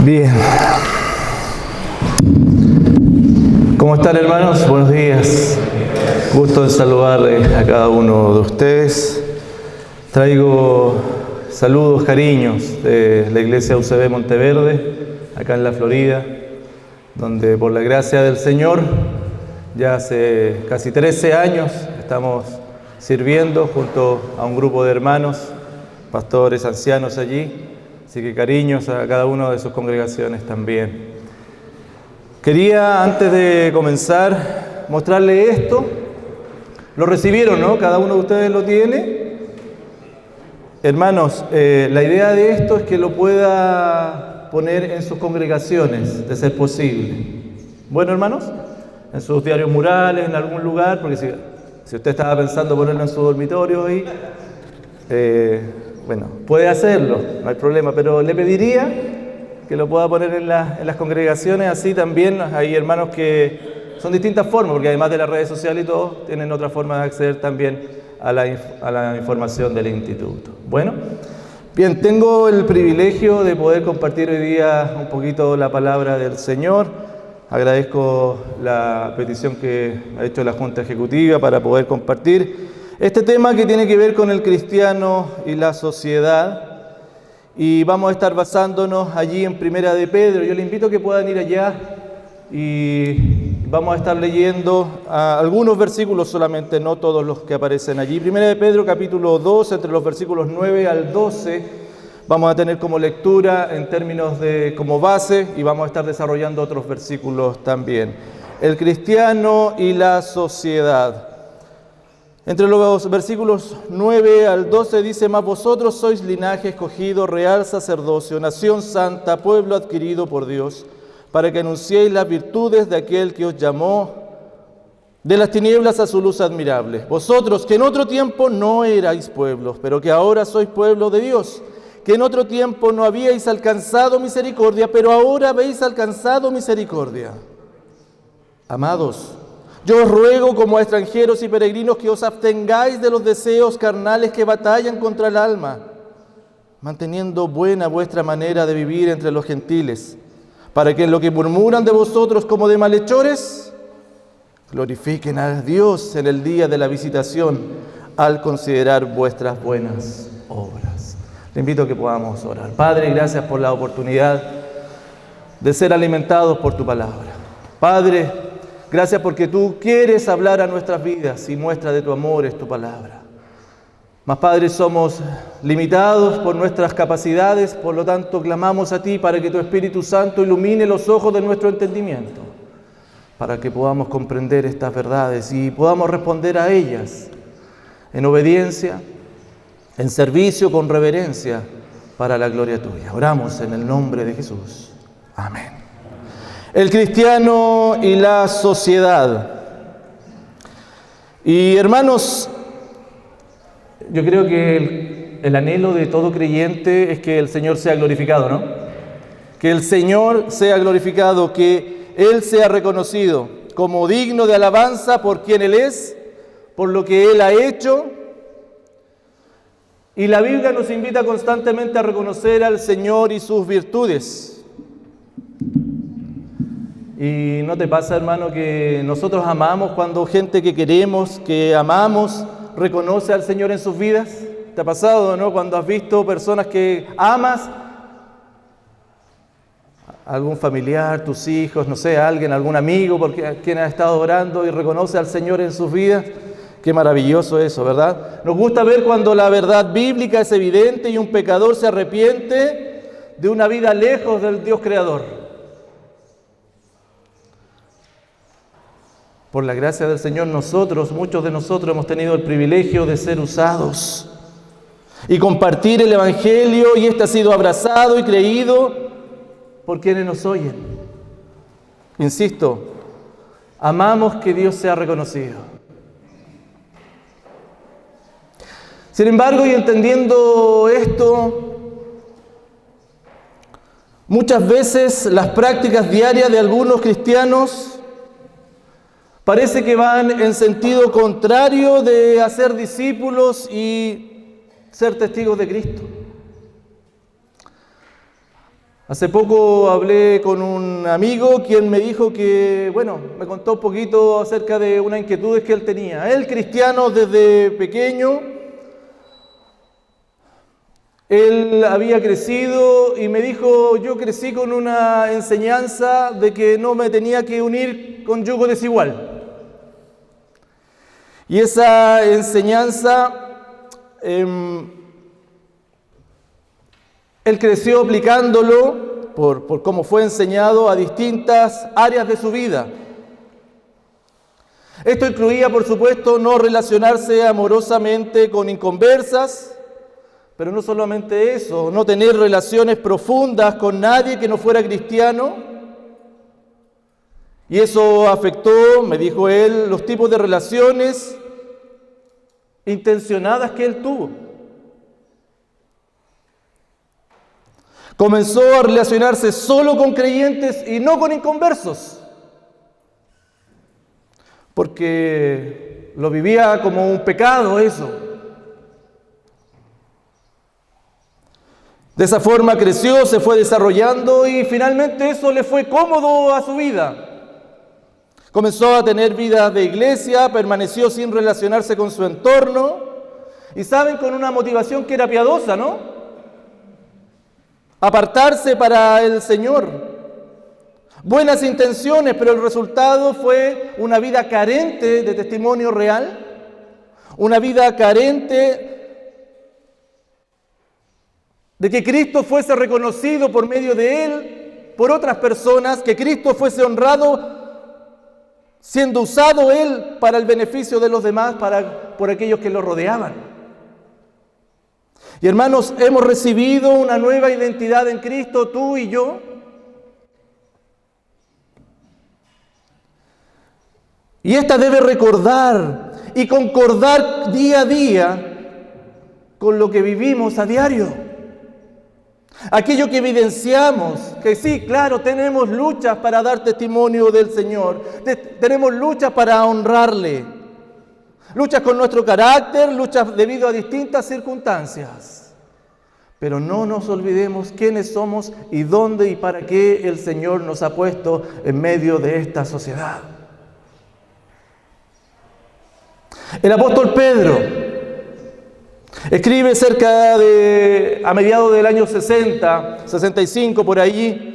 Bien. ¿Cómo están, hermanos? Buenos días. Gusto en saludar a cada uno de ustedes. Traigo saludos, cariños de la iglesia UCB Monteverde, acá en la Florida, donde por la gracia del Señor ya hace casi 13 años estamos sirviendo junto a un grupo de hermanos, pastores, ancianos allí. Así que cariños a cada una de sus congregaciones también. Quería, antes de comenzar, mostrarle esto. Lo recibieron, ¿no? Cada uno de ustedes lo tiene. Hermanos, la idea de esto es que lo pueda poner en sus congregaciones, de ser posible. Bueno, hermanos, en sus diarios murales, en algún lugar, porque si usted estaba pensando ponerlo en su dormitorio ahí, bueno, puede hacerlo, no hay problema, pero le pediría que lo pueda poner en las congregaciones. Así también hay hermanos que son distintas formas, porque además de las redes sociales y todo, tienen otra forma de acceder también a la información del instituto. Bueno, bien, tengo el privilegio de poder compartir hoy día un poquito la palabra del Señor. Agradezco la petición que ha hecho la Junta Ejecutiva para poder compartir este tema que tiene que ver con el cristiano y la sociedad, y vamos a estar basándonos allí en Primera de Pedro. Yo les invito a que puedan ir allá y vamos a estar leyendo algunos versículos solamente, no todos los que aparecen allí. Primera de Pedro capítulo 2, entre los versículos 9 al 12, vamos a tener como lectura en términos de como base, y vamos a estar desarrollando otros versículos también. El cristiano y la sociedad. Entre los versículos 9 al 12 dice: mas vosotros sois linaje escogido, real sacerdocio, nación santa, pueblo adquirido por Dios, para que anunciéis las virtudes de aquel que os llamó de las tinieblas a su luz admirable. Vosotros que en otro tiempo no erais pueblos, pero que ahora sois pueblo de Dios, que en otro tiempo no habíais alcanzado misericordia, pero ahora habéis alcanzado misericordia. Amados, yo os ruego como a extranjeros y peregrinos que os abstengáis de los deseos carnales que batallan contra el alma, manteniendo buena vuestra manera de vivir entre los gentiles, para que en lo que murmuran de vosotros como de malhechores, glorifiquen a Dios en el día de la visitación al considerar vuestras buenas obras. Le invito a que podamos orar. Padre, gracias por la oportunidad de ser alimentados por tu palabra. Padre, gracias porque tú quieres hablar a nuestras vidas y muestra de tu amor es tu palabra. Mas, Padre, somos limitados por nuestras capacidades, por lo tanto clamamos a ti para que tu Espíritu Santo ilumine los ojos de nuestro entendimiento, para que podamos comprender estas verdades y podamos responder a ellas en obediencia, en servicio, con reverencia, para la gloria tuya. Oramos en el nombre de Jesús. Amén. El cristiano y la sociedad. Y hermanos, yo creo que el anhelo de todo creyente es que el Señor sea glorificado, ¿no? Que el Señor sea glorificado, que Él sea reconocido como digno de alabanza por quien Él es, por lo que Él ha hecho. Y la Biblia nos invita constantemente a reconocer al Señor y sus virtudes. ¿Y no te pasa, hermano, que nosotros amamos cuando gente que queremos, que amamos, reconoce al Señor en sus vidas? ¿Te ha pasado, no? Cuando has visto personas que amas, algún familiar, tus hijos, no sé, alguien, algún amigo por quien has estado orando y reconoce al Señor en sus vidas. Qué maravilloso eso, ¿verdad? Nos gusta ver cuando la verdad bíblica es evidente y un pecador se arrepiente de una vida lejos del Dios creador. Por la gracia del Señor, muchos de nosotros hemos tenido el privilegio de ser usados y compartir el Evangelio, y este ha sido abrazado y creído por quienes nos oyen. Insisto, amamos que Dios sea reconocido. Sin embargo, y entendiendo esto, muchas veces las prácticas diarias de algunos cristianos parece que van en sentido contrario de hacer discípulos y ser testigos de Cristo. Hace poco hablé con un amigo quien me dijo que, me contó un poquito acerca de unas inquietudes que él tenía. Él, cristiano desde pequeño, él había crecido y me dijo, yo crecí con una enseñanza de que no me tenía que unir con yugo desigual. Y esa enseñanza, él creció aplicándolo por cómo fue enseñado a distintas áreas de su vida. Esto incluía, por supuesto, no relacionarse amorosamente con inconversas, pero no solamente eso, no tener relaciones profundas con nadie que no fuera cristiano. Y eso afectó, me dijo él, los tipos de relaciones intencionadas que él tuvo. Comenzó a relacionarse solo con creyentes y no con inconversos, porque lo vivía como un pecado eso. De esa forma creció, se fue desarrollando y finalmente eso le fue cómodo a su vida. Comenzó a tener vida de iglesia, permaneció sin relacionarse con su entorno y saben, con una motivación que era piadosa, ¿no? Apartarse para el Señor. Buenas intenciones, pero el resultado fue una vida carente de testimonio real, una vida carente de que Cristo fuese reconocido por medio de él, por otras personas, que Cristo fuese honrado, siendo usado él para el beneficio de los demás, por aquellos que lo rodeaban. Y hermanos, hemos recibido una nueva identidad en Cristo, tú y yo. Y esta debe recordar y concordar día a día con lo que vivimos a diario. Aquello que evidenciamos, que sí, claro, tenemos luchas para dar testimonio del Señor, tenemos luchas para honrarle. Luchas con nuestro carácter, luchas debido a distintas circunstancias. Pero no nos olvidemos quiénes somos y dónde y para qué el Señor nos ha puesto en medio de esta sociedad. El apóstol Pedro escribe a mediados del año 60, 65 por allí.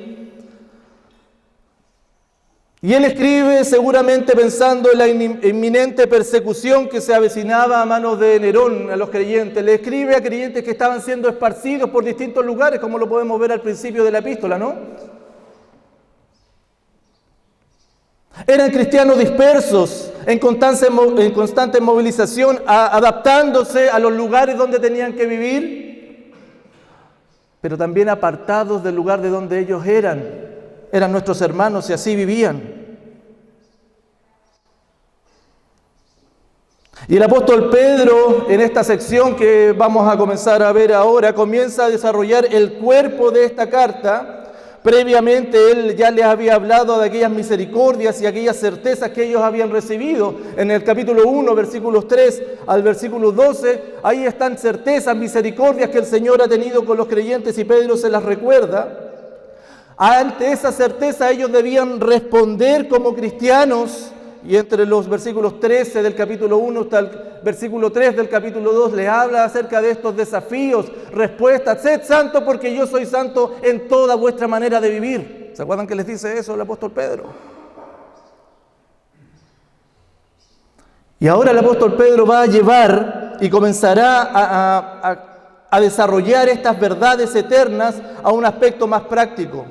Y él escribe seguramente pensando en la inminente persecución que se avecinaba a manos de Nerón a los creyentes. Le escribe a creyentes que estaban siendo esparcidos por distintos lugares, como lo podemos ver al principio de la epístola, ¿no? Eran cristianos dispersos, en constante movilización, adaptándose a los lugares donde tenían que vivir, pero también apartados del lugar de donde ellos eran nuestros hermanos y así vivían. Y el apóstol Pedro, en esta sección que vamos a comenzar a ver ahora, comienza a desarrollar el cuerpo de esta carta. Previamente él ya les había hablado de aquellas misericordias y aquellas certezas que ellos habían recibido. En el capítulo 1, versículos 3 al versículo 12, ahí están certezas, misericordias que el Señor ha tenido con los creyentes y Pedro se las recuerda. Ante esa certeza ellos debían responder como cristianos, y entre los versículos 13 del capítulo 1 hasta el versículo 3 del capítulo 2 les habla acerca de estos desafíos, respuestas: sed santos porque yo soy santo en toda vuestra manera de vivir. ¿Se acuerdan que les dice eso el apóstol Pedro? Y ahora el apóstol Pedro va a llevar y comenzará a desarrollar estas verdades eternas a un aspecto más práctico.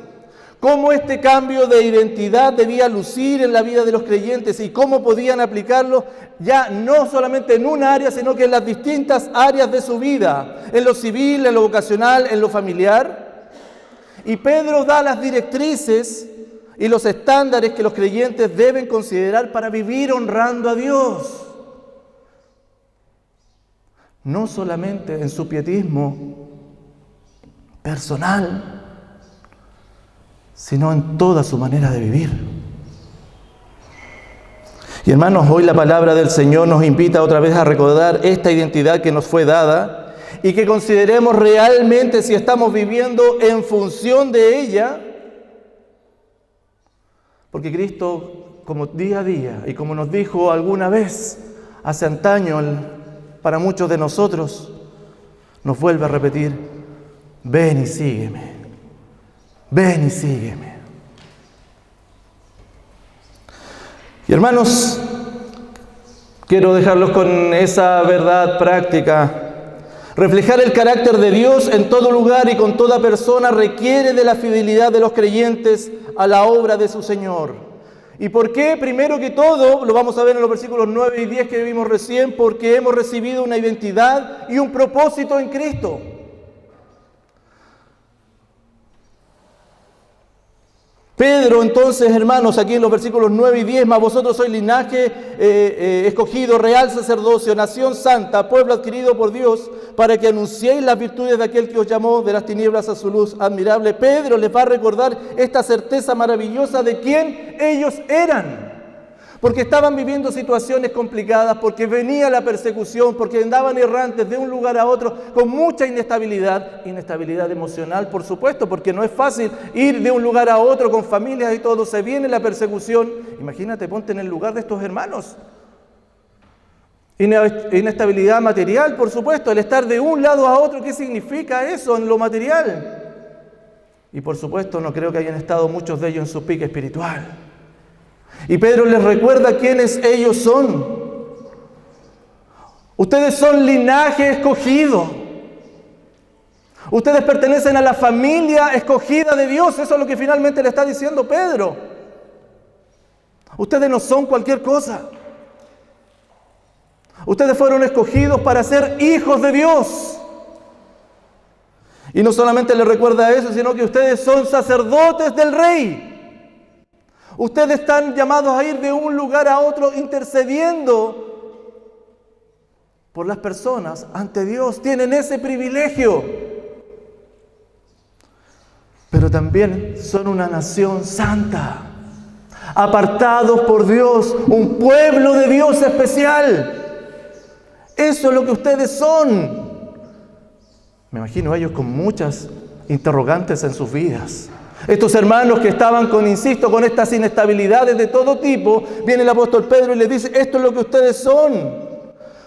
Cómo este cambio de identidad debía lucir en la vida de los creyentes y cómo podían aplicarlo ya no solamente en un área, sino que en las distintas áreas de su vida, en lo civil, en lo vocacional, en lo familiar. Y Pedro da las directrices y los estándares que los creyentes deben considerar para vivir honrando a Dios. No solamente en su pietismo personal, sino en toda su manera de vivir. Y hermanos, hoy la palabra del Señor nos invita otra vez a recordar esta identidad que nos fue dada y que consideremos realmente si estamos viviendo en función de ella, porque Cristo, como día a día, y como nos dijo alguna vez, hace antaño, para muchos de nosotros, nos vuelve a repetir: ven y sígueme, ven y sígueme. Y hermanos, quiero dejarlos con esa verdad práctica. Reflejar el carácter de Dios en todo lugar y con toda persona requiere de la fidelidad de los creyentes a la obra de su Señor. ¿Y por qué? Primero que todo, lo vamos a ver en los versículos 9 y 10 que vimos recién, porque hemos recibido una identidad y un propósito en Cristo. Pedro, entonces, hermanos, aquí en los versículos 9 y 10, mas vosotros sois linaje escogido, real sacerdocio, nación santa, pueblo adquirido por Dios, para que anunciéis las virtudes de aquel que os llamó de las tinieblas a su luz admirable. Pedro les va a recordar esta certeza maravillosa de quién ellos eran. Porque estaban viviendo situaciones complicadas, porque venía la persecución, porque andaban errantes de un lugar a otro con mucha inestabilidad emocional, por supuesto, porque no es fácil ir de un lugar a otro con familias y todo, se viene la persecución. Imagínate, ponte en el lugar de estos hermanos. Inestabilidad material, por supuesto, el estar de un lado a otro, ¿qué significa eso en lo material? Y por supuesto, no creo que hayan estado muchos de ellos en su pique espiritual. Y Pedro les recuerda quiénes ellos son. Ustedes son linaje escogido. Ustedes pertenecen a la familia escogida de Dios. Eso es lo que finalmente le está diciendo Pedro. Ustedes no son cualquier cosa. Ustedes fueron escogidos para ser hijos de Dios. Y no solamente les recuerda eso, sino que ustedes son sacerdotes del Rey. Ustedes están llamados a ir de un lugar a otro intercediendo por las personas ante Dios. Tienen ese privilegio. Pero también son una nación santa, apartados por Dios, un pueblo de Dios especial. Eso es lo que ustedes son. Me imagino a ellos con muchas interrogantes en sus vidas. Estos hermanos que estaban con estas inestabilidades de todo tipo, viene el apóstol Pedro y les dice: esto es lo que ustedes son.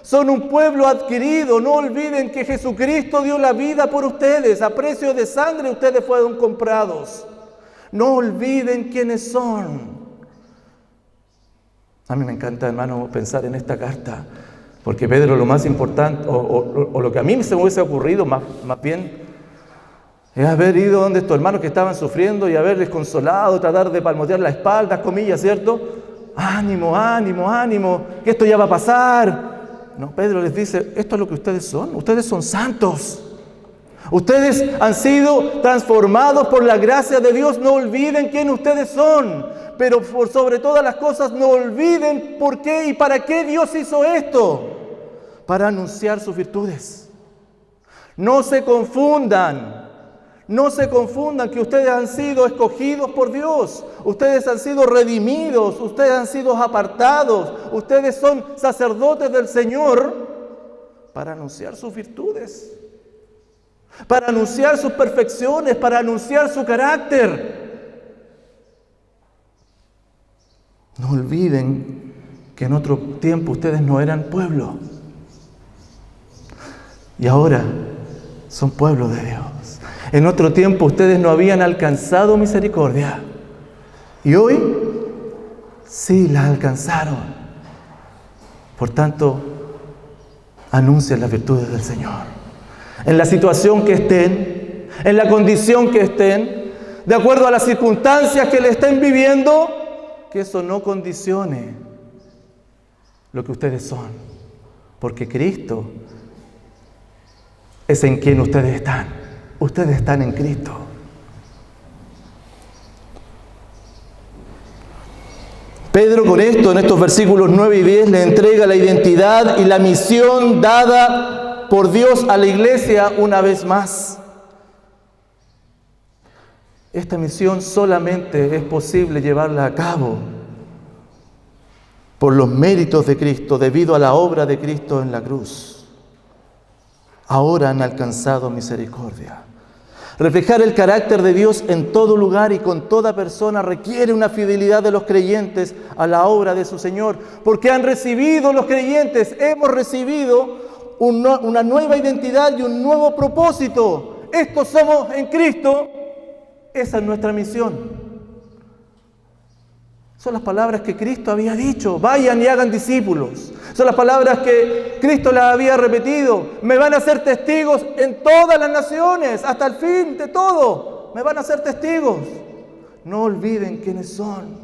Son un pueblo adquirido. No olviden que Jesucristo dio la vida por ustedes. A precio de sangre ustedes fueron comprados. No olviden quiénes son. A mí me encanta, hermano, pensar en esta carta, porque Pedro, lo más importante, o lo que a mí se me hubiese ocurrido más bien, es haber ido donde estos hermanos que estaban sufriendo y haberles consolado, tratar de palmotear la espalda, comillas, ¿cierto? Ánimo, ánimo, ánimo, que esto ya va a pasar. No, Pedro les dice: esto es lo que ustedes son santos. Ustedes han sido transformados por la gracia de Dios. No olviden quién ustedes son, pero por sobre todas las cosas no olviden por qué y para qué Dios hizo esto: para anunciar sus virtudes. No se confundan. No se confundan que ustedes han sido escogidos por Dios, ustedes han sido redimidos, ustedes han sido apartados, ustedes son sacerdotes del Señor para anunciar sus virtudes, para anunciar sus perfecciones, para anunciar su carácter. No olviden que en otro tiempo ustedes no eran pueblo y ahora son pueblo de Dios. En otro tiempo ustedes no habían alcanzado misericordia y hoy sí la alcanzaron. Por tanto, anuncien las virtudes del Señor. En la situación que estén, en la condición que estén, de acuerdo a las circunstancias que le estén viviendo, que eso no condicione lo que ustedes son, porque Cristo es en quien ustedes están. Ustedes están en Cristo. Pedro, con esto, en estos versículos 9 y 10, le entrega la identidad y la misión dada por Dios a la iglesia una vez más. Esta misión solamente es posible llevarla a cabo por los méritos de Cristo, debido a la obra de Cristo en la cruz. ahora han alcanzado misericordia. Reflejar el carácter de Dios en todo lugar y con toda persona requiere una fidelidad de los creyentes a la obra de su Señor, porque han recibido los creyentes, hemos recibido una nueva identidad y un nuevo propósito. Estos somos en Cristo, esa es nuestra misión. Son las palabras que Cristo había dicho: vayan y hagan discípulos. Son las palabras que Cristo las había repetido: me van a ser testigos en todas las naciones, hasta el fin de todo. Me van a ser testigos. No olviden quiénes son.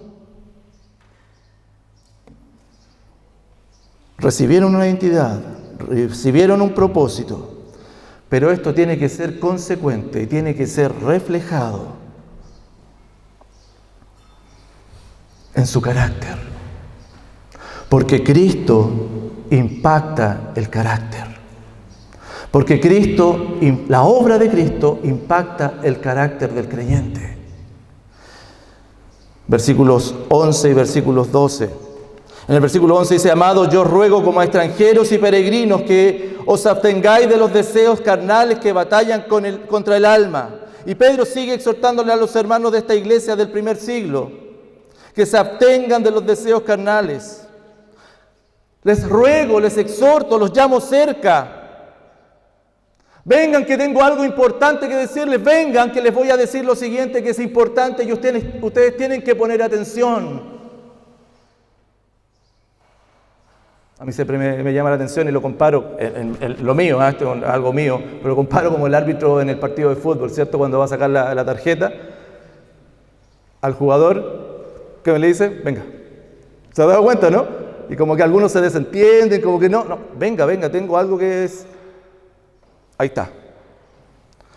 Recibieron una identidad, recibieron un propósito, pero esto tiene que ser consecuente y tiene que ser reflejado en su carácter, porque Cristo impacta el carácter, porque Cristo, la obra de Cristo impacta el carácter del creyente. Versículos 11 y versículos 12. En el versículo 11 dice: amados, yo os ruego como a extranjeros y peregrinos que os abstengáis de los deseos carnales que batallan contra el alma. Y Pedro sigue exhortándole a los hermanos de esta iglesia del primer siglo que se abstengan de los deseos carnales. Les ruego, les exhorto, los llamo cerca. Vengan, que tengo algo importante que decirles. Vengan, que les voy a decir lo siguiente que es importante y ustedes tienen que poner atención. A mí siempre me llama la atención y lo comparo, en lo mío, esto es algo mío, pero lo comparo como el árbitro en el partido de fútbol, ¿cierto? Cuando va a sacar la tarjeta al jugador, ¿qué me le dice? Venga. ¿Se ha dado cuenta, no? Y como que algunos se desentienden, como que no, venga, tengo algo que es... Ahí está.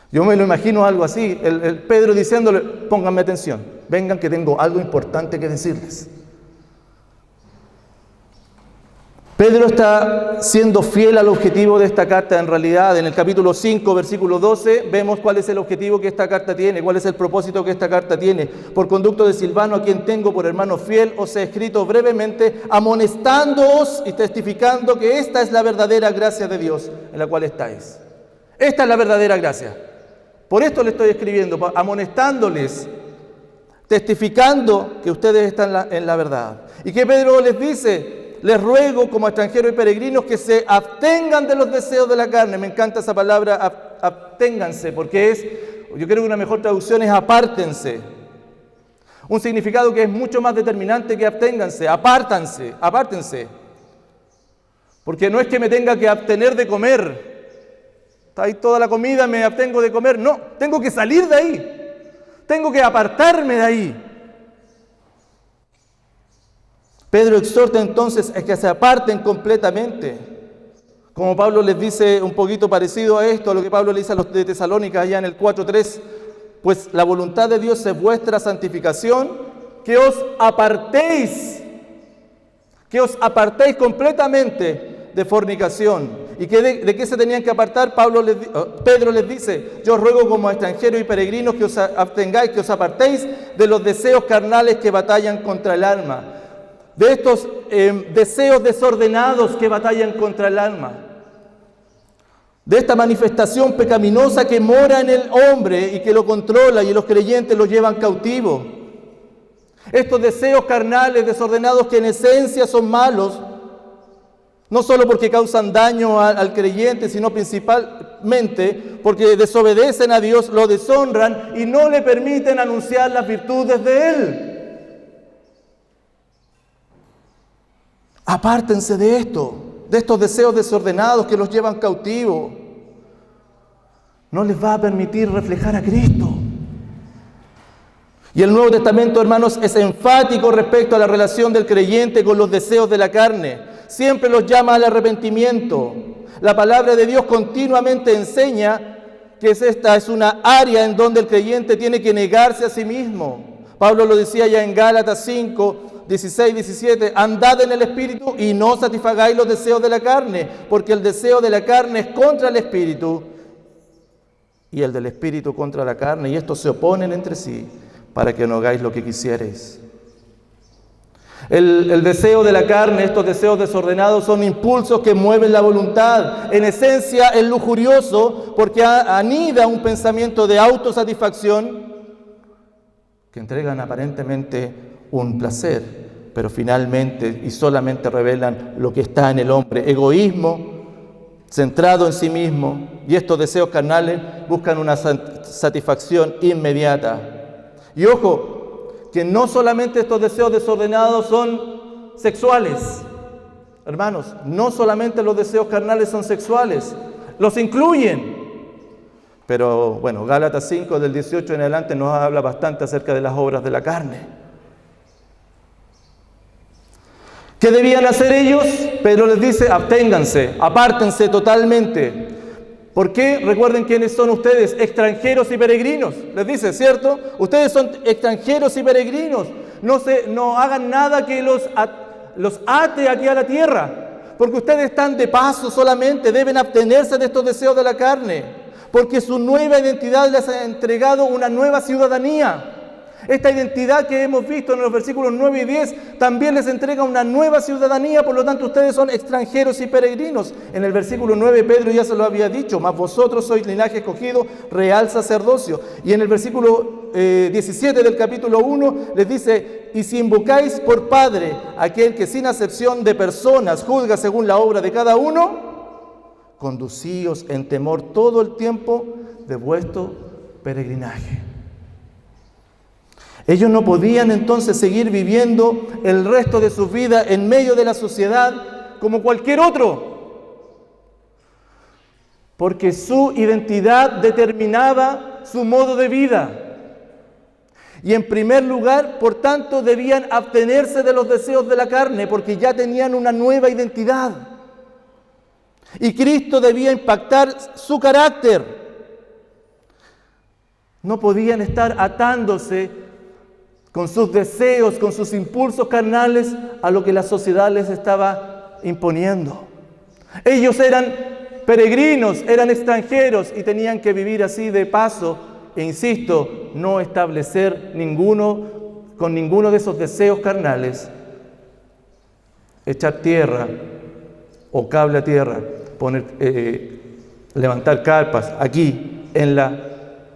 Yo me lo imagino algo así, el Pedro diciéndole: pónganme atención, vengan que tengo algo importante que decirles. Pedro está siendo fiel al objetivo de esta carta. En realidad, en el capítulo 5, versículo 12, vemos cuál es el objetivo que esta carta tiene, cuál es el propósito que esta carta tiene. Por conducto de Silvano, a quien tengo por hermano fiel, os he escrito brevemente, amonestándoos y testificando que esta es la verdadera gracia de Dios en la cual estáis. Esta es la verdadera gracia. Por esto le estoy escribiendo, amonestándoles, testificando que ustedes están en la verdad. ¿Y qué Pedro les dice? Les ruego como extranjeros y peregrinos que se abstengan de los deseos de la carne. Me encanta esa palabra, absténganse, porque yo creo que una mejor traducción es apártense. Un significado que es mucho más determinante que absténganse, apártense. Porque no es que me tenga que abstener de comer. Está ahí toda la comida, me abstengo de comer. No, tengo que salir de ahí. Tengo que apartarme de ahí. Pedro exhorta entonces a que se aparten completamente. Como Pablo les dice un poquito parecido a esto, a lo que Pablo le dice a los de Tesalónica allá en el 4:3, pues la voluntad de Dios es vuestra santificación, que os apartéis completamente de fornicación. ¿Y de qué se tenían que apartar? Pedro les dice: yo os ruego como extranjeros y peregrinos que os abstengáis, que os apartéis de los deseos carnales que batallan contra el alma. De estos deseos desordenados que batallan contra el alma, de esta manifestación pecaminosa que mora en el hombre y que lo controla y los creyentes lo llevan cautivo. Estos deseos carnales desordenados que en esencia son malos, no solo porque causan daño al creyente, sino principalmente porque desobedecen a Dios, lo deshonran y no le permiten anunciar las virtudes de Él. Apártense de estos deseos desordenados que los llevan cautivos. No les va a permitir reflejar a Cristo. Y el Nuevo Testamento, hermanos, es enfático respecto a la relación del creyente con los deseos de la carne. Siempre los llama al arrepentimiento. La palabra de Dios continuamente enseña que esta es una área en donde el creyente tiene que negarse a sí mismo. Pablo lo decía ya en Gálatas 5, 16, 17, andad en el Espíritu y no satisfagáis los deseos de la carne, porque el deseo de la carne es contra el Espíritu y el del Espíritu contra la carne, y estos se oponen entre sí para que no hagáis lo que quisierais. El deseo de la carne, estos deseos desordenados son impulsos que mueven la voluntad. En esencia es lujurioso porque anida un pensamiento de autosatisfacción que entregan aparentemente un placer, pero finalmente y solamente revelan lo que está en el hombre: egoísmo, centrado en sí mismo, y estos deseos carnales buscan una satisfacción inmediata. Y ojo, que no solamente estos deseos desordenados son sexuales. Hermanos, no solamente los deseos carnales son sexuales, los incluyen. Pero bueno, Gálatas 5 del 18 en adelante nos habla bastante acerca de las obras de la carne. ¿Qué debían hacer ellos? Pedro les dice: absténganse, apártense totalmente. ¿Por qué? Recuerden quiénes son ustedes: extranjeros y peregrinos. Les dice, ¿cierto? Ustedes son extranjeros y peregrinos. No hagan nada que los ate aquí a la tierra, porque ustedes están de paso solamente. Deben abstenerse de estos deseos de la carne, porque su nueva identidad les ha entregado una nueva ciudadanía. Esta identidad que hemos visto en los versículos 9 y 10 también les entrega una nueva ciudadanía. Por lo tanto, ustedes son extranjeros y peregrinos. En el versículo 9 Pedro ya se lo había dicho: mas vosotros sois linaje escogido, real sacerdocio. Y en el versículo 17 del capítulo 1 les dice: y si invocáis por Padre aquel que sin acepción de personas juzga según la obra de cada uno, conducíos en temor todo el tiempo de vuestro peregrinaje. Ellos no podían entonces seguir viviendo el resto de su vida en medio de la sociedad como cualquier otro, porque su identidad determinaba su modo de vida. Y en primer lugar, por tanto, debían abstenerse de los deseos de la carne, porque ya tenían una nueva identidad. Y Cristo debía impactar su carácter. No podían estar atándose con sus deseos, con sus impulsos carnales a lo que la sociedad les estaba imponiendo. Ellos eran peregrinos, eran extranjeros y tenían que vivir así de paso. E insisto, no establecer con ninguno de esos deseos carnales, echar tierra o cable a tierra, levantar carpas aquí en la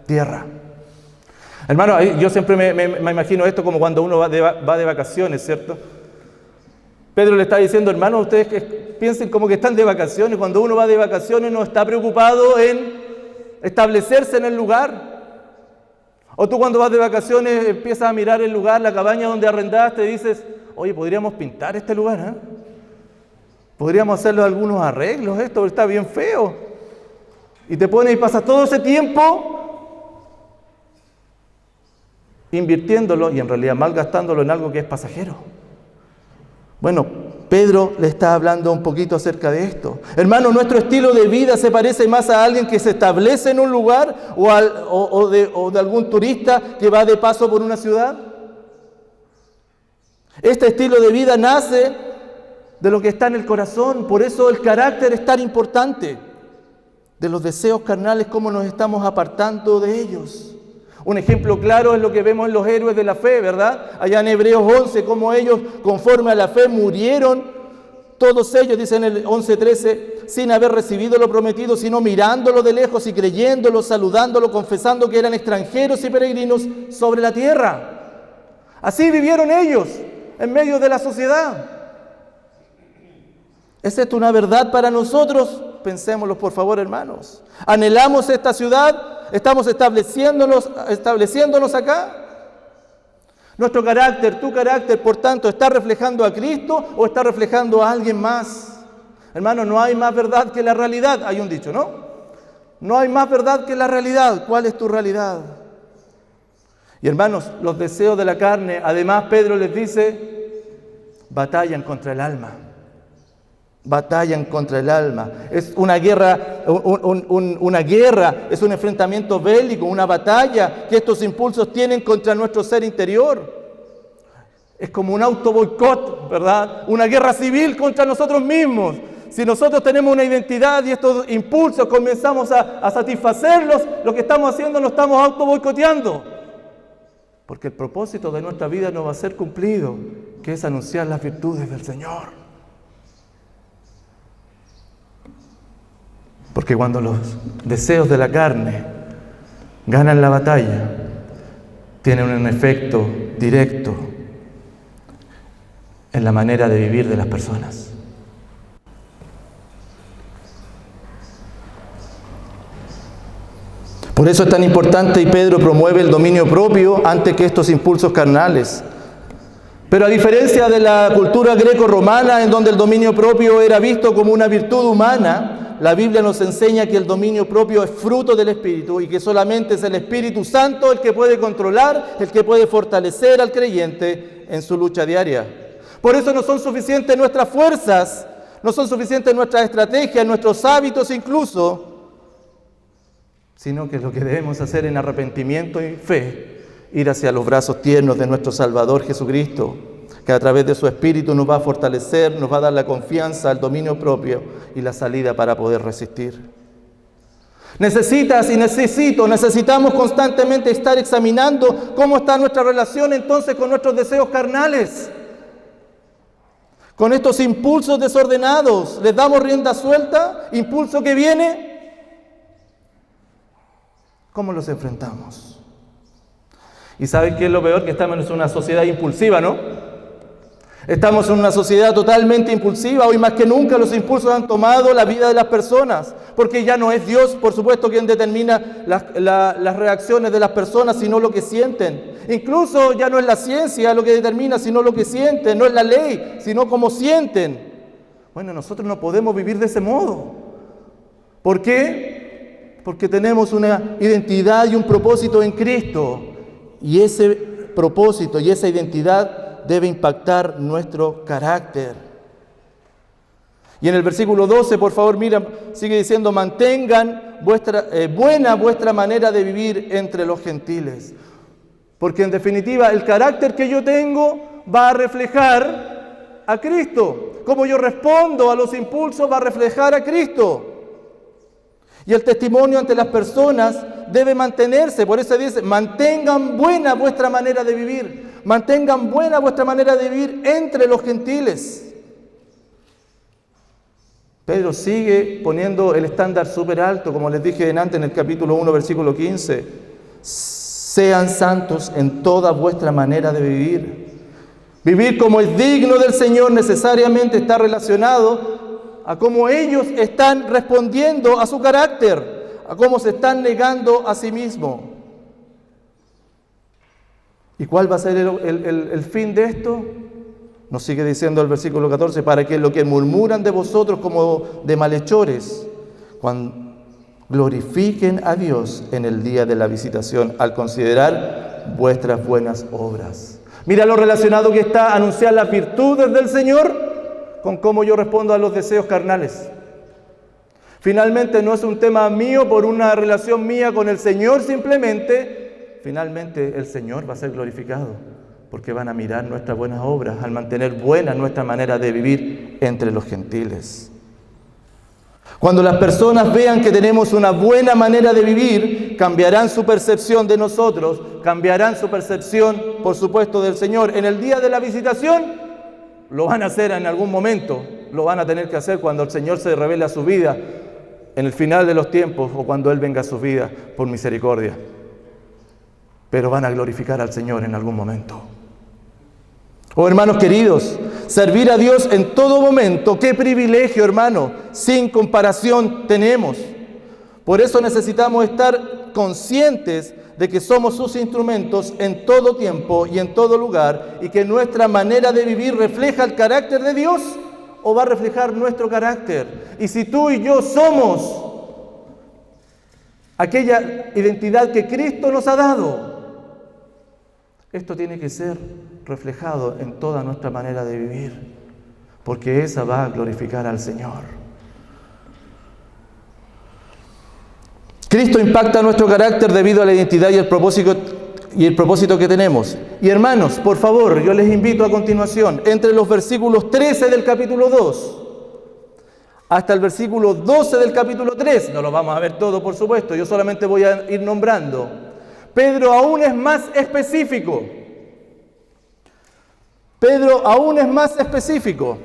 tierra. Hermano, yo siempre me imagino esto como cuando uno va de vacaciones, ¿cierto? Pedro le está diciendo: hermano, ustedes que piensen como que están de vacaciones. Cuando uno va de vacaciones no está preocupado en establecerse en el lugar. O tú cuando vas de vacaciones empiezas a mirar el lugar, la cabaña donde arrendaste, y dices: oye, podríamos pintar este lugar, ¿eh? Podríamos hacerle algunos arreglos, esto está bien feo. Y te pones y pasas todo ese tiempo invirtiéndolo y en realidad malgastándolo en algo que es pasajero. Bueno, Pedro le está hablando un poquito acerca de esto. Hermano, nuestro estilo de vida se parece más a alguien que se establece en un lugar o de algún turista que va de paso por una ciudad. Este estilo de vida nace de lo que está en el corazón. Por eso el carácter es tan importante. De los deseos carnales, cómo nos estamos apartando de ellos. Un ejemplo claro es lo que vemos en los héroes de la fe, ¿verdad? Allá en Hebreos 11, cómo ellos, conforme a la fe, murieron. Todos ellos, dicen en el 11:13, sin haber recibido lo prometido, sino mirándolo de lejos y creyéndolo, saludándolo, confesando que eran extranjeros y peregrinos sobre la tierra. Así vivieron ellos en medio de la sociedad. ¿Es esto una verdad para nosotros? Pensémoslo, por favor, hermanos. ¿Anhelamos esta ciudad? ¿Estamos estableciéndonos acá? Nuestro carácter, tu carácter, por tanto, ¿está reflejando a Cristo o está reflejando a alguien más? Hermano, no hay más verdad que la realidad. Hay un dicho, ¿no? No hay más verdad que la realidad. ¿Cuál es tu realidad? Y hermanos, los deseos de la carne, además Pedro les dice, batallan contra el alma. Batallan contra el alma. Es una guerra, una guerra, es un enfrentamiento bélico, una batalla que estos impulsos tienen contra nuestro ser interior. Es como un autoboicot, ¿verdad? Una guerra civil contra nosotros mismos. Si nosotros tenemos una identidad y estos impulsos comenzamos a satisfacerlos, lo que estamos haciendo lo estamos autoboicoteando. Porque el propósito de nuestra vida no va a ser cumplido, porque es anunciar las virtudes del Señor. Porque cuando los deseos de la carne ganan la batalla, tienen un efecto directo en la manera de vivir de las personas. Por eso es tan importante y Pedro promueve el dominio propio antes que estos impulsos carnales. Pero a diferencia de la cultura greco-romana, en donde el dominio propio era visto como una virtud humana, la Biblia nos enseña que el dominio propio es fruto del Espíritu y que solamente es el Espíritu Santo el que puede controlar, el que puede fortalecer al creyente en su lucha diaria. Por eso no son suficientes nuestras fuerzas, no son suficientes nuestras estrategias, nuestros hábitos incluso, sino que lo que debemos hacer en arrepentimiento y fe, ir hacia los brazos tiernos de nuestro Salvador Jesucristo, que a través de su Espíritu nos va a fortalecer, nos va a dar la confianza, el dominio propio y la salida para poder resistir. Necesitamos constantemente estar examinando cómo está nuestra relación entonces con nuestros deseos carnales, con estos impulsos desordenados. ¿Les damos rienda suelta? ¿Impulso que viene? ¿Cómo los enfrentamos? ¿Y saben qué es lo peor? Que estamos en una sociedad impulsiva, ¿no? Estamos en una sociedad totalmente impulsiva. Hoy más que nunca los impulsos han tomado la vida de las personas, porque ya no es Dios, por supuesto, quien determina las reacciones de las personas, sino lo que sienten. Incluso ya no es la ciencia lo que determina, sino lo que sienten. No es la ley, sino cómo sienten. Bueno, nosotros no podemos vivir de ese modo. ¿Por qué? Porque tenemos una identidad y un propósito en Cristo. Y ese propósito y esa identidad debe impactar nuestro carácter. Y en el versículo 12, por favor, mira, sigue diciendo: mantengan buena vuestra manera de vivir entre los gentiles. Porque en definitiva el carácter que yo tengo va a reflejar a Cristo. Cómo yo respondo a los impulsos va a reflejar a Cristo. Y el testimonio ante las personas debe mantenerse. Por eso dice: mantengan buena vuestra manera de vivir. Mantengan buena vuestra manera de vivir entre los gentiles. Pedro sigue poniendo el estándar súper alto, como les dije antes en el capítulo 1, versículo 15. Sean santos en toda vuestra manera de vivir. Vivir como es digno del Señor necesariamente está relacionado a cómo ellos están respondiendo a su carácter, a cómo se están negando a sí mismos. ¿Y cuál va a ser el fin de esto? Nos sigue diciendo el versículo 14: para que lo que murmuran de vosotros como de malhechores, cuando glorifiquen a Dios en el día de la visitación, al considerar vuestras buenas obras. Mira lo relacionado que está anunciar las virtudes del Señor con cómo yo respondo a los deseos carnales. Finalmente no es un tema mío por una relación mía con el Señor simplemente. Finalmente el Señor va a ser glorificado porque van a mirar nuestras buenas obras al mantener buena nuestra manera de vivir entre los gentiles. Cuando las personas vean que tenemos una buena manera de vivir, cambiarán su percepción de nosotros, cambiarán su percepción, por supuesto, del Señor. En el día de la visitación lo van a hacer en algún momento, lo van a tener que hacer cuando el Señor se revele a su vida, en el final de los tiempos o cuando Él venga a su vida por misericordia. Pero van a glorificar al Señor en algún momento. Oh, hermanos queridos, servir a Dios en todo momento, qué privilegio, hermano, sin comparación tenemos. Por eso necesitamos estar conscientes de que somos sus instrumentos en todo tiempo y en todo lugar, y que nuestra manera de vivir refleja el carácter de Dios o va a reflejar nuestro carácter. Y si tú y yo somos aquella identidad que Cristo nos ha dado, esto tiene que ser reflejado en toda nuestra manera de vivir, porque esa va a glorificar al Señor. Cristo impacta nuestro carácter debido a la identidad y el propósito que tenemos. Y hermanos, por favor, yo les invito a continuación, entre los versículos 13 del capítulo 2 hasta el versículo 12 del capítulo 3, no lo vamos a ver todo, por supuesto, yo solamente voy a ir nombrando. Pedro aún es más específico. Pedro aún es más específico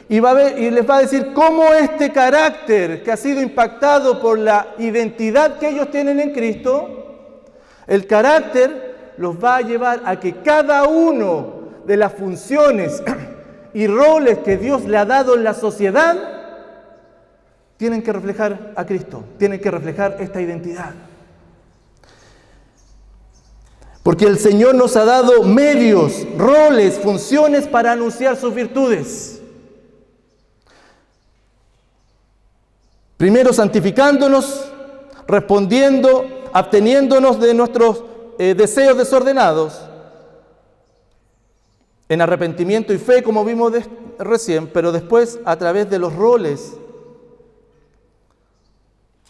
y les va a decir cómo este carácter que ha sido impactado por la identidad que ellos tienen en Cristo, el carácter los va a llevar a que cada uno de las funciones y roles que Dios le ha dado en la sociedad tienen que reflejar a Cristo, tienen que reflejar esta identidad. Porque el Señor nos ha dado medios, roles, funciones para anunciar sus virtudes. Primero santificándonos, respondiendo, absteniéndonos de nuestros deseos desordenados, en arrepentimiento y fe, como vimos recién, pero después a través de los roles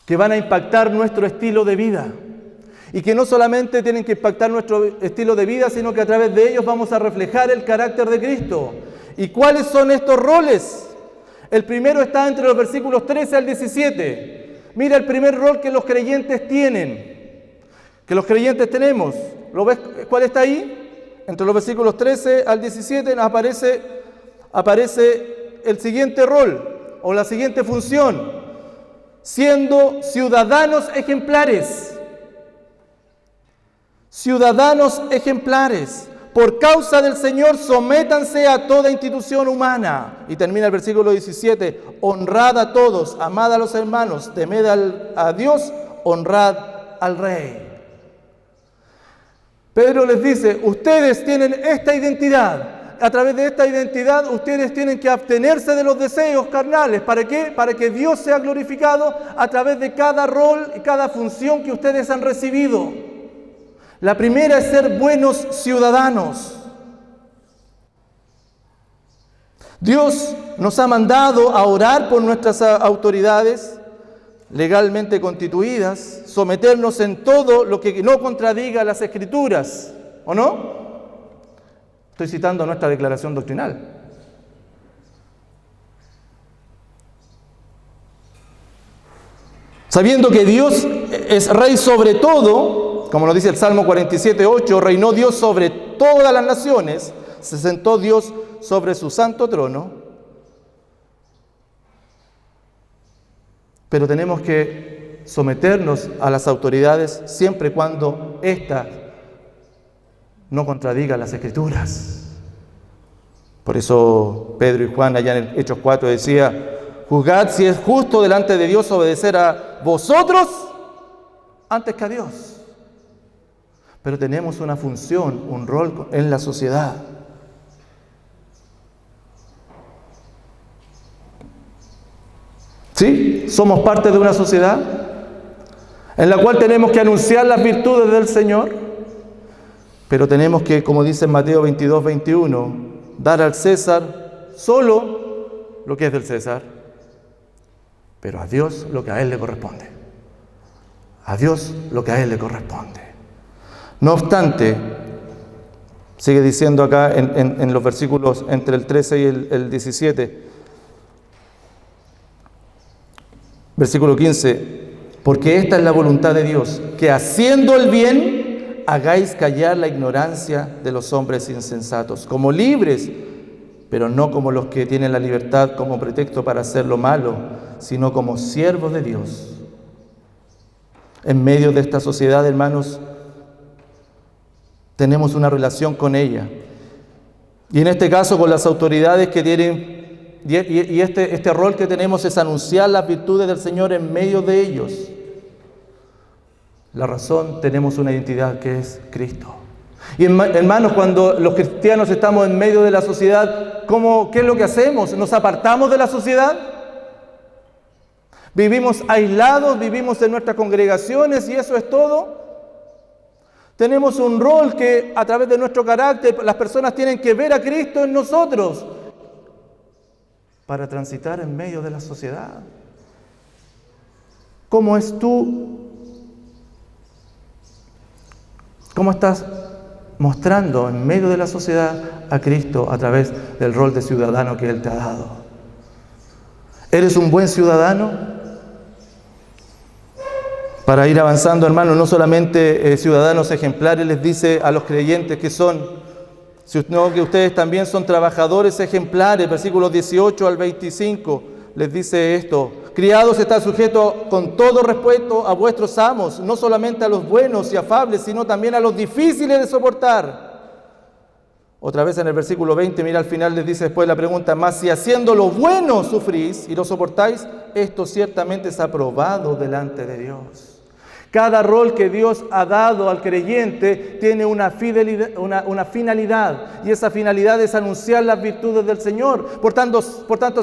que van a impactar nuestro estilo de vida. Y que no solamente tienen que impactar nuestro estilo de vida, sino que a través de ellos vamos a reflejar el carácter de Cristo. ¿Y cuáles son estos roles? El primero está entre los versículos 13 al 17. Mira el primer rol que los creyentes tienen, que los creyentes tenemos. ¿Lo ves? ¿Cuál está ahí? Entre los versículos 13 al 17 nos aparece el siguiente rol o la siguiente función: siendo ciudadanos ejemplares. Ciudadanos ejemplares. Por causa del Señor, sométanse a toda institución humana. Y termina el versículo 17. Honrad a todos, amad a los hermanos, temed a Dios, honrad al Rey. Pedro les dice, ustedes tienen esta identidad. A través de esta identidad, ustedes tienen que abstenerse de los deseos carnales. ¿Para qué? Para que Dios sea glorificado a través de cada rol y cada función que ustedes han recibido. La primera es ser buenos ciudadanos. Dios nos ha mandado a orar por nuestras autoridades legalmente constituidas, someternos en todo lo que no contradiga las Escrituras, ¿o no? Estoy citando nuestra declaración doctrinal. Sabiendo que Dios es Rey sobre todo, como nos dice el Salmo 47:8, reinó Dios sobre todas las naciones, se sentó Dios sobre su santo trono. Pero tenemos que someternos a las autoridades siempre y cuando éstas no contradigan las Escrituras. Por eso Pedro y Juan allá en Hechos 4 decía, juzgad si es justo delante de Dios obedecer a vosotros antes que a Dios. Pero tenemos una función, un rol en la sociedad. ¿Sí? Somos parte de una sociedad en la cual tenemos que anunciar las virtudes del Señor, pero tenemos que, como dice en Mateo 22:21, dar al César solo lo que es del César, pero a Dios lo que a Él le corresponde. A Dios lo que a Él le corresponde. No obstante, sigue diciendo acá en los versículos entre el 13 y el 17, versículo 15, porque esta es la voluntad de Dios, que haciendo el bien hagáis callar la ignorancia de los hombres insensatos, como libres, pero no como los que tienen la libertad como pretexto para hacer lo malo, sino como siervos de Dios. En medio de esta sociedad, hermanos, tenemos una relación con ella. Y en este caso con las autoridades que tienen, y este rol que tenemos es anunciar las virtudes del Señor en medio de ellos. La razón, tenemos una identidad que es Cristo. Y hermanos, cuando los cristianos estamos en medio de la sociedad, ¿qué es lo que hacemos? ¿Nos apartamos de la sociedad? ¿Vivimos aislados? ¿Vivimos en nuestras congregaciones y eso es todo? Tenemos un rol que a través de nuestro carácter las personas tienen que ver a Cristo en nosotros para transitar en medio de la sociedad. ¿Cómo es tú? ¿Cómo estás mostrando en medio de la sociedad a Cristo a través del rol de ciudadano que Él te ha dado? ¿Eres un buen ciudadano? Para ir avanzando, hermanos, no solamente ciudadanos ejemplares les dice a los creyentes que son sino que ustedes también son trabajadores ejemplares. Versículos 18 al 25 les dice esto: criados, estad sujetos con todo respeto a vuestros amos, no solamente a los buenos y afables, sino también a los difíciles de soportar. Otra vez en el versículo 20, mira al final les dice después la pregunta: mas si haciendo lo bueno sufrís y lo soportáis, esto ciertamente es aprobado delante de Dios. Cada rol que Dios ha dado al creyente tiene una finalidad, y esa finalidad es anunciar las virtudes del Señor. Por tanto,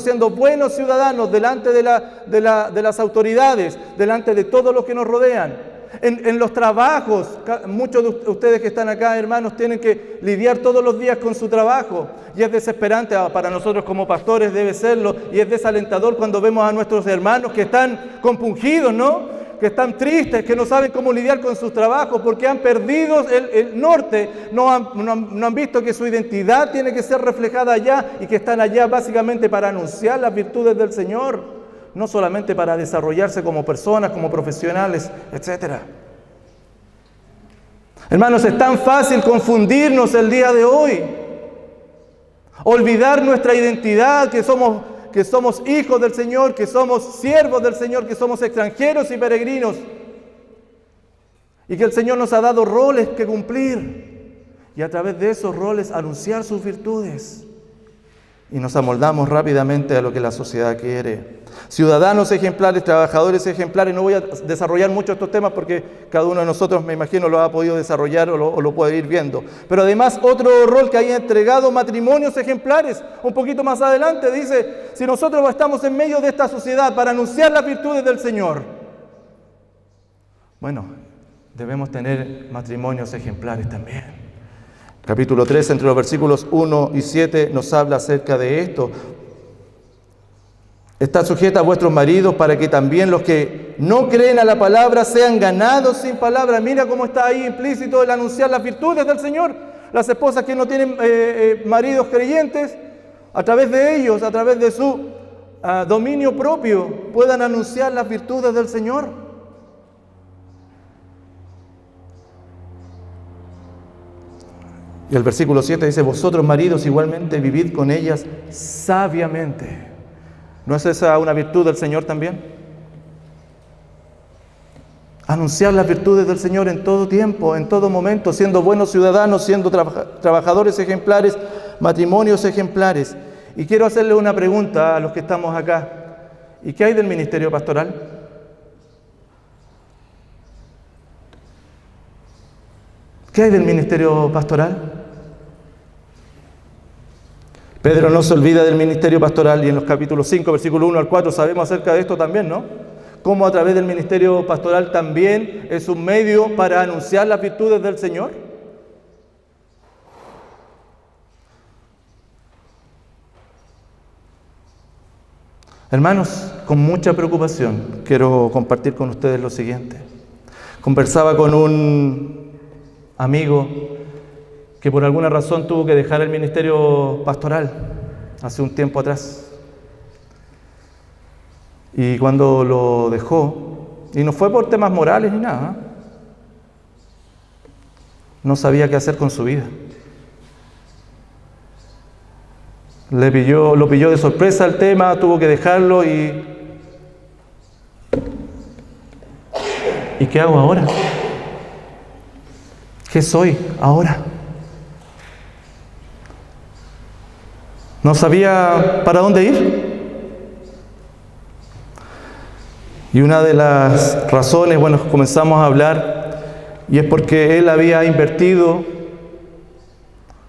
siendo buenos ciudadanos delante de las autoridades, delante de todos los que nos rodean. En los trabajos, muchos de ustedes que están acá, hermanos, tienen que lidiar todos los días con su trabajo, y es desesperante para nosotros como pastores, debe serlo, y es desalentador cuando vemos a nuestros hermanos que están compungidos, ¿no? Que están tristes, que no saben cómo lidiar con sus trabajos porque han perdido el norte, no han visto que su identidad tiene que ser reflejada allá, y que están allá básicamente para anunciar las virtudes del Señor, no solamente para desarrollarse como personas, como profesionales, etc. Hermanos, es tan fácil confundirnos el día de hoy, olvidar nuestra identidad, que somos hijos del Señor, que somos siervos del Señor, que somos extranjeros y peregrinos, y que el Señor nos ha dado roles que cumplir, y a través de esos roles anunciar sus virtudes, y nos amoldamos rápidamente a lo que la sociedad quiere. Ciudadanos ejemplares, trabajadores ejemplares. No voy a desarrollar mucho estos temas porque cada uno de nosotros, me imagino, lo ha podido desarrollar o lo puede ir viendo. Pero además, otro rol que haya entregado: matrimonios ejemplares. Un poquito más adelante dice: si nosotros estamos en medio de esta sociedad para anunciar las virtudes del Señor, bueno, debemos tener matrimonios ejemplares también. Capítulo 3, entre los versículos 1 y 7, nos habla acerca de esto. Estad sujeta a vuestros maridos, para que también los que no creen a la palabra sean ganados sin palabra. Mira cómo está ahí implícito el anunciar las virtudes del Señor. Las esposas que no tienen maridos creyentes, a través de ellos, a través de su dominio propio, puedan anunciar las virtudes del Señor. Y el versículo 7 dice: vosotros maridos igualmente vivid con ellas sabiamente. ¿No es esa una virtud del Señor también? Anunciar las virtudes del Señor en todo tiempo, en todo momento, siendo buenos ciudadanos, siendo trabajadores ejemplares, matrimonios ejemplares. Y quiero hacerle una pregunta a los que estamos acá: ¿y qué hay del ministerio pastoral? ¿Qué hay del ministerio pastoral? Pedro no se olvida del ministerio pastoral, y en los capítulos 5, versículo 1 al 4, sabemos acerca de esto también, ¿no? Cómo a través del ministerio pastoral también es un medio para anunciar las virtudes del Señor. Hermanos, con mucha preocupación quiero compartir con ustedes lo siguiente. Conversaba con un amigo que por alguna razón tuvo que dejar el ministerio pastoral hace un tiempo atrás. Y cuando lo dejó, y no fue por temas morales ni nada, no sabía qué hacer con su vida. Lo pilló de sorpresa el tema, tuvo que dejarlo ¿y qué hago ahora? ¿Qué soy ahora? No sabía para dónde ir. Y una de las razones, bueno, comenzamos a hablar, y es porque él había invertido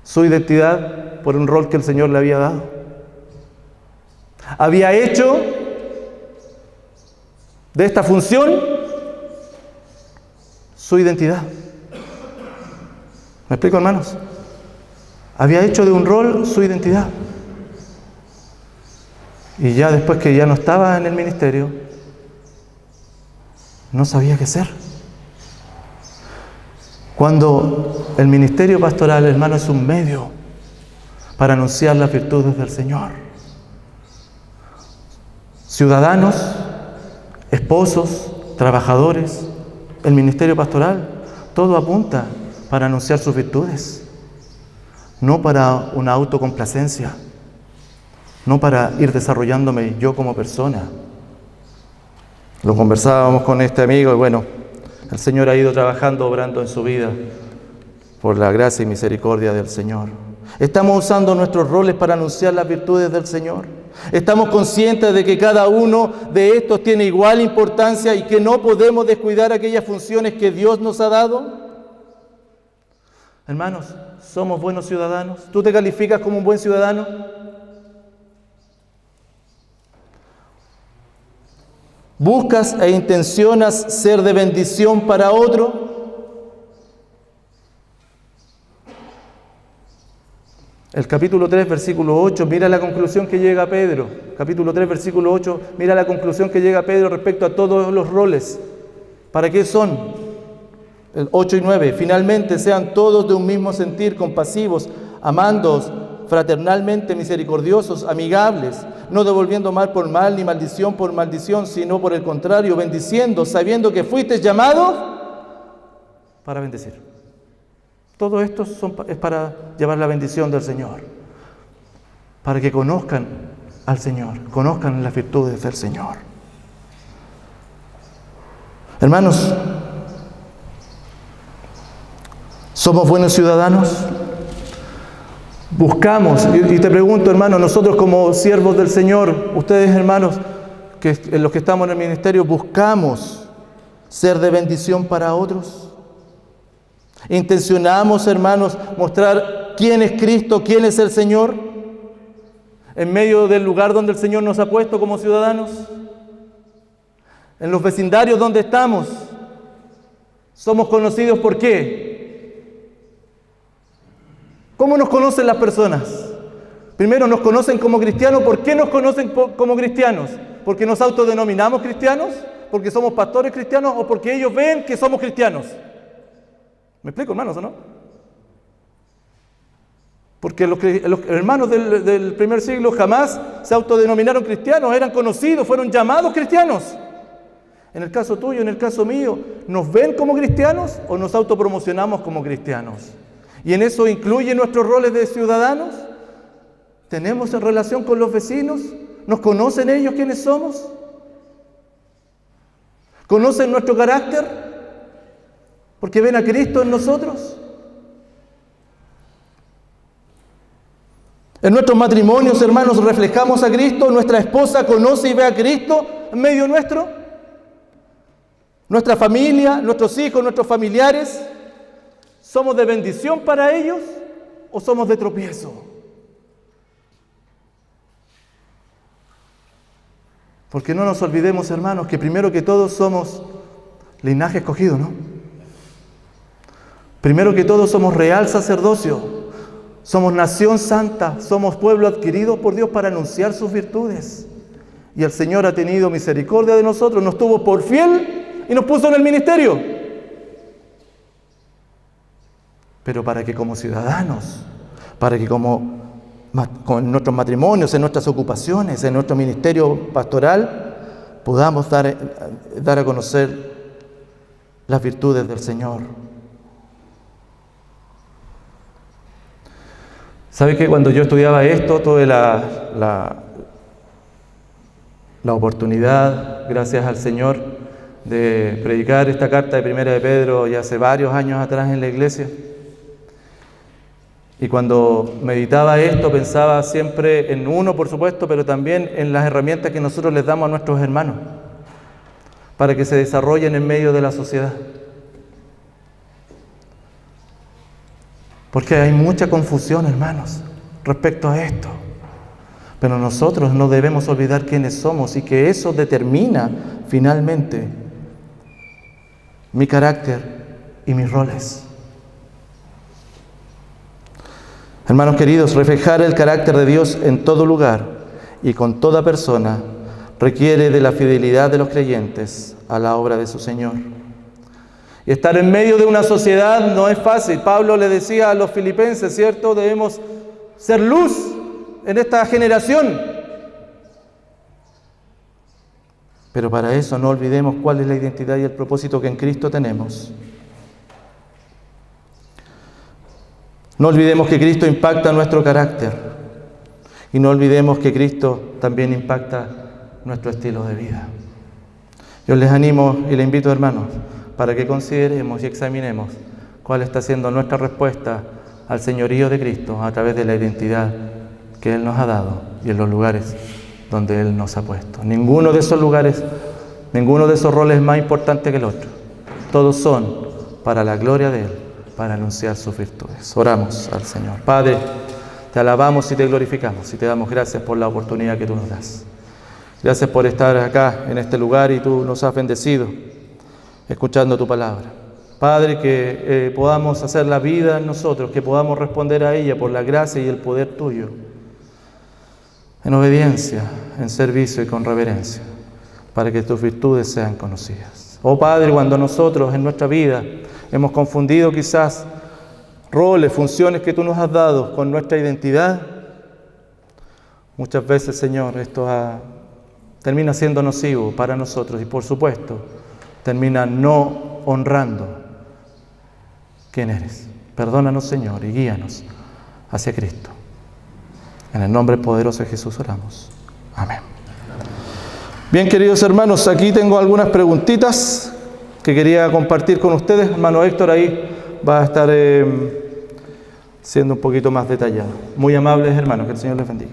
su identidad por un rol que el Señor le había dado. Había hecho de esta función su identidad. ¿Me explico, hermanos? Había hecho de un rol su identidad. Y ya después que ya no estaba en el ministerio, no sabía qué hacer. Cuando el ministerio pastoral, hermano, es un medio para anunciar las virtudes del Señor. Ciudadanos, esposos, trabajadores, el ministerio pastoral, todo apunta para anunciar sus virtudes. no para una autocomplacencia, no para ir desarrollándome yo como persona. Lo conversábamos con este amigo y bueno, el Señor ha ido trabajando, obrando en su vida por la gracia y misericordia del Señor. Estamos usando nuestros roles para anunciar las virtudes del Señor. Estamos conscientes de que cada uno de estos tiene igual importancia y que no podemos descuidar aquellas funciones que Dios nos ha dado. Hermanos, ¿somos buenos ciudadanos? ¿Tú te calificas como un buen ciudadano? ¿Buscas e intencionas ser de bendición para otro? El capítulo 3, versículo 8, mira la conclusión que llega Pedro. Capítulo 3, versículo 8, mira la conclusión que llega Pedro respecto a todos los roles. ¿Para qué son? El 8 y 9. Finalmente sean todos de un mismo sentir, compasivos, amándoos fraternalmente, misericordiosos, amigables, no devolviendo mal por mal, ni maldición por maldición, sino por el contrario, bendiciendo, sabiendo que fuisteis llamados para bendecir. Todo esto es para llevar la bendición del Señor, para que conozcan al Señor, conozcan las virtudes del Señor. Hermanos, ¿somos buenos ciudadanos? Buscamos, y te pregunto, hermano, nosotros como siervos del Señor, ustedes, hermanos, los que estamos en el ministerio, ¿buscamos ser de bendición para otros? ¿Intencionamos, hermanos, mostrar quién es Cristo, quién es el Señor, en medio del lugar donde el Señor nos ha puesto como ciudadanos? En los vecindarios donde estamos, ¿somos conocidos por qué? ¿Cómo nos conocen las personas? Primero, nos conocen como cristianos. ¿Por qué nos conocen como cristianos? ¿Porque nos autodenominamos cristianos? ¿Porque somos pastores cristianos? ¿O porque ellos ven que somos cristianos? ¿Me explico, hermanos, o no? Porque los hermanos del primer siglo jamás se autodenominaron cristianos, eran conocidos, fueron llamados cristianos. En el caso tuyo, en el caso mío, ¿nos ven como cristianos o nos autopromocionamos como cristianos? Y en eso incluye nuestros roles de ciudadanos. ¿Tenemos en relación con los vecinos? ¿Nos conocen ellos quiénes somos? ¿Conocen nuestro carácter? ¿Porque ven a Cristo en nosotros? En nuestros matrimonios, hermanos, ¿reflejamos a Cristo? ¿Nuestra esposa conoce y ve a Cristo en medio nuestro? ¿Nuestra familia, nuestros hijos, nuestros familiares? ¿Somos de bendición para ellos o somos de tropiezo? Porque no nos olvidemos, hermanos, que primero que todo somos linaje escogido, ¿no? Primero que todo somos real sacerdocio, somos nación santa, somos pueblo adquirido por Dios para anunciar sus virtudes. Y el Señor ha tenido misericordia de nosotros, nos tuvo por fiel y nos puso en el ministerio. Pero para que como ciudadanos, para que con nuestros matrimonios, en nuestras ocupaciones, en nuestro ministerio pastoral, podamos dar a conocer las virtudes del Señor. ¿Sabe qué? Cuando yo estudiaba esto, tuve la oportunidad, gracias al Señor, de predicar esta carta de Primera de Pedro ya hace varios años atrás en la iglesia. Y cuando meditaba esto, pensaba siempre en uno, por supuesto, pero también en las herramientas que nosotros les damos a nuestros hermanos para que se desarrollen en medio de la sociedad. Porque hay mucha confusión, hermanos, respecto a esto. Pero nosotros no debemos olvidar quiénes somos y que eso determina finalmente mi carácter y mis roles. Hermanos queridos, reflejar el carácter de Dios en todo lugar y con toda persona requiere de la fidelidad de los creyentes a la obra de su Señor. Y estar en medio de una sociedad no es fácil. Pablo le decía a los filipenses, ¿cierto? Debemos ser luz en esta generación. Pero para eso no olvidemos cuál es la identidad y el propósito que en Cristo tenemos. No olvidemos que Cristo impacta nuestro carácter y no olvidemos que Cristo también impacta nuestro estilo de vida. Yo les animo y les invito, hermanos, para que consideremos y examinemos cuál está siendo nuestra respuesta al señorío de Cristo a través de la identidad que Él nos ha dado y en los lugares donde Él nos ha puesto. Ninguno de esos lugares, ninguno de esos roles es más importante que el otro. Todos son para la gloria de Él, para anunciar sus virtudes. Oramos al Señor. Padre, te alabamos y te glorificamos y te damos gracias por la oportunidad que tú nos das. Gracias por estar acá en este lugar y tú nos has bendecido escuchando tu palabra. Padre, que podamos hacer la vida en nosotros, que podamos responder a ella por la gracia y el poder tuyo, en obediencia, en servicio y con reverencia, para que tus virtudes sean conocidas. Oh Padre, cuando nosotros en nuestra vida hemos confundido quizás roles, funciones que tú nos has dado con nuestra identidad, muchas veces, Señor, esto termina siendo nocivo para nosotros y, por supuesto, termina no honrando quién eres. Perdónanos, Señor, y guíanos hacia Cristo. En el nombre poderoso de Jesús oramos. Amén. Bien, queridos hermanos, aquí tengo algunas preguntitas que quería compartir con ustedes. Hermano Héctor ahí va a estar siendo un poquito más detallado. Muy amables, hermanos, que el Señor les bendiga.